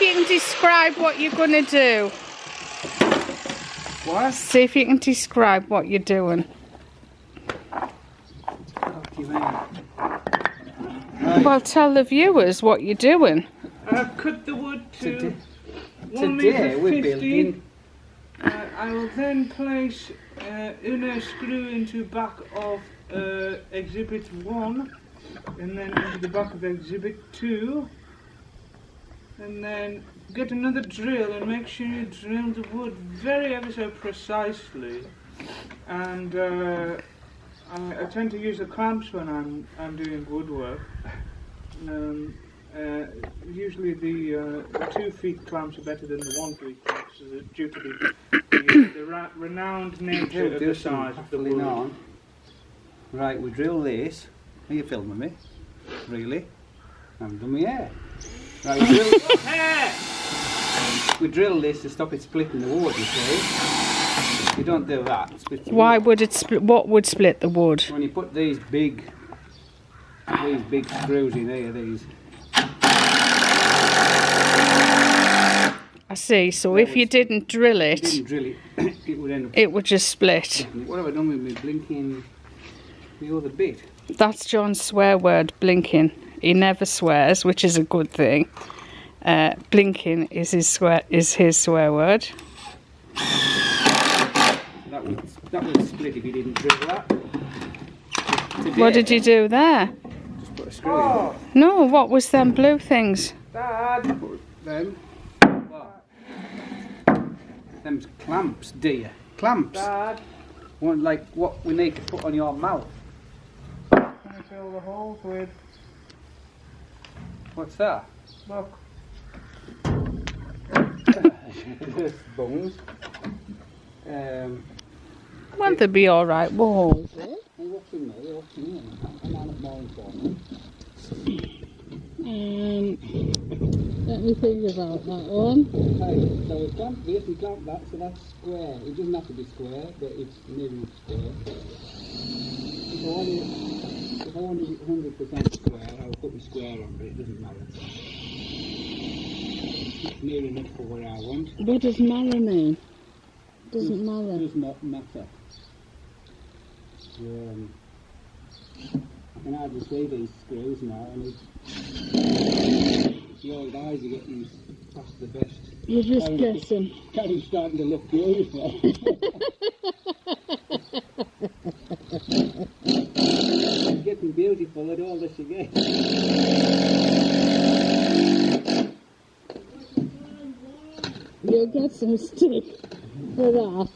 if you can describe what you're going to do. What? See if you can describe what you're doing. What do you mean? Well, tell the viewers what you're doing. I've cut the wood to Today we're 1 meter 50. building. I will then place inner screw into back of exhibit 1 and then into the back of exhibit 2, and then get another drill and make sure you drill the wood very ever so precisely, and I tend to use the clamps when I'm doing woodwork. Usually the 2 feet clamps are better than the 1 feet clamps, due to the renowned nature of the size of the wood. Right, we drill this. Are you filming me? Really? I'm doing my hair. Right, we drill this to stop it splitting the wood, you see. If you don't do that, it splits the Why wood. would it split? What would split the wood? When you put these big screws in here, these. I see. So if you didn't drill If you it, didn't drill it, it would end up. it would just split. What have I done with my blinking? The other bit. That's John's swear word, blinking. He never swears, which is a good thing. Blinking is his swear word. That would split if you didn't drill that. Today, What did you do there? Just put a screw in. No, what was them blue things? Dad! Put them. What? Them's clamps, dear. Clamps. Dad, One like what we need to put on your mouth. can I fill the holes with? What's that? Look. Bones. Well, they'll be all right. Whoa. What's in there? What's in here? I'm not more important. Let me think about that one. Hey, so we clamp this and clamp that, so that's square. It doesn't have to be square, but it's nearly square. If I wanted it 100% square, I'll put the square on, but it doesn't matter. It's near enough for what I want. What does matter mean? Doesn't matter. Does not matter. I can hardly see these screws now, and the old eyes are getting past the best. You're just guessing. Carrie's starting to look beautiful. She's getting beautiful at all that she gets. You'll get some stick for that.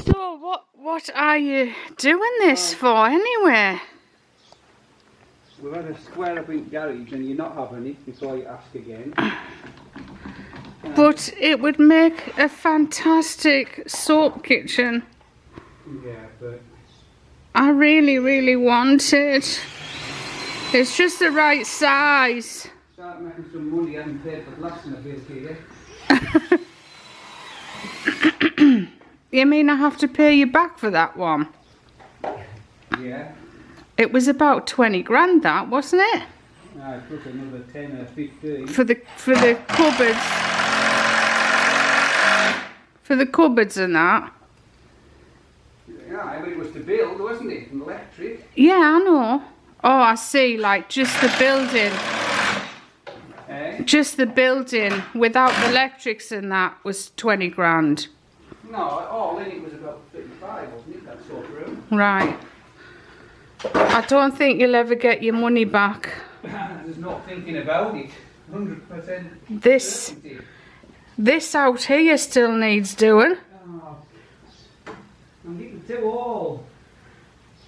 So what are you doing this for anyway? We've had a square up in garage and you're not having it before you ask again. But it would make a fantastic soap kitchen. Yeah, but I really, really want it. It's just the right size. start making some money. I haven't paid for glass in a bit here. You mean I have to pay you back for that one? Yeah. It was about 20 grand, that, wasn't it? I put another 10 or 15. For the cupboards. For the cupboards and that. Yeah, but it was to build, wasn't it? An electric. Yeah, I know. Oh, I see, like just the building. Eh? Just the building without the electrics and that was 20 grand. No, all in it was about 35, wasn't it? That sort of room. Right. I don't think you'll ever get your money back. There's no thinking about it. 100%. This out here still needs doing. Oh, I'm getting too old.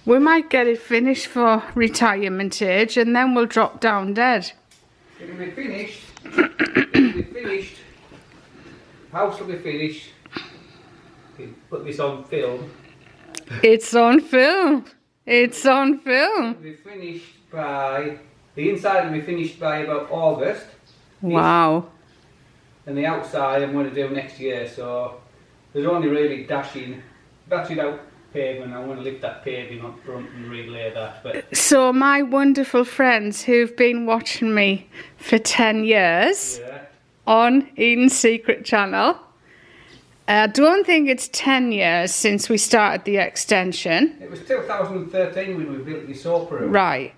We might get it finished for retirement age and then we'll drop down dead. It'll be finished. It'll be finished. House will be finished. Put this on film. It's on film. It's on film. It'll be finished by... The inside will be finished by about August. Wow. And the outside I'm going to do next year, so there's only really battered out pavement. I want to lift that paving up front and relay that. But So my wonderful friends who've been watching me for 10 years yeah, on Eden's Secret channel, I don't think it's 10 years since we started the extension. it was 2013 when we built the sofa room. Right.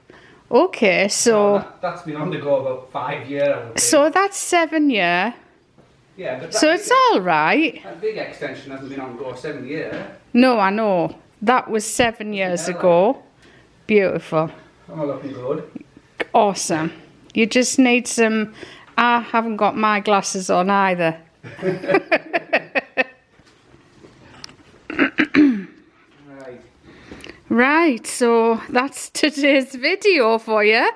Okay, so That's been on the go about 5 years. I would think. so that's 7 year. Yeah, but So it's all right. that big extension hasn't been on go 7 years. No, I know. That was 7 years ago. Beautiful. I'm looking good. Awesome. You just need some... I haven't got my glasses on either. Right. Right, so that's today's video for you.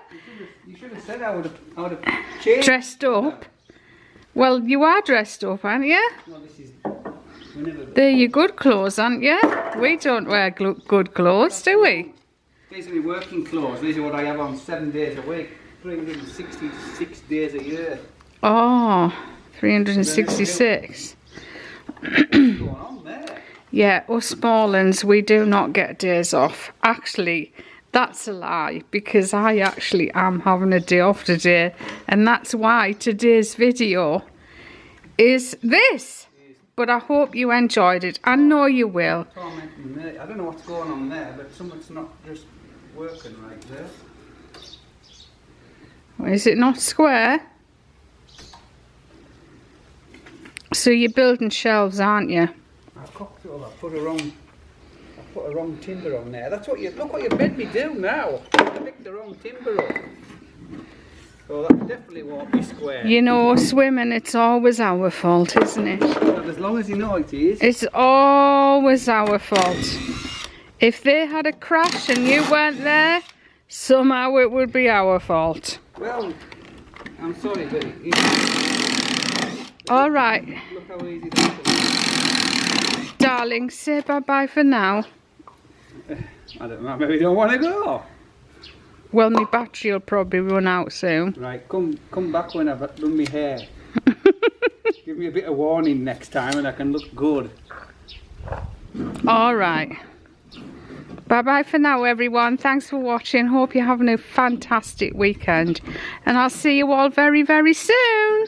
You should have said I would have changed. Dressed up. Well, you are dressed up, aren't you? No, this is. Whenever They're your good clothes, aren't you? We don't wear good clothes, do we? these are my working clothes. These are what I have on 7 days a week. 366 days a year. Oh, 366. What's going on there? Yeah, us Smalllands, we do not get days off. Actually, that's a lie, because I actually am having a day off today, and that's why today's video is this. But I hope you enjoyed it. I know you will. Tormenting me. I don't know what's going on there, but something's not just working right there. Is it not square? So you're building shelves, aren't you? I've cocked it all. I put a wrong timber on there. That's what you look what you made me do now. I picked the wrong timber up. So that definitely won't be square. You know, swimming, it's always our fault, isn't it? But as long as you know it is. It's always our fault. If they had a crash and you weren't there, somehow it would be our fault. Well, I'm sorry, but All right, look how easy that is. darling, say bye-bye for now. I don't know, maybe you don't want to go. Well, my battery will probably run out soon. Right, come back when I've done my hair. Give me a bit of warning next time and I can look good. All right. Bye-bye for now, everyone. Thanks for watching. Hope you're having a fantastic weekend. And I'll see you all very, very soon.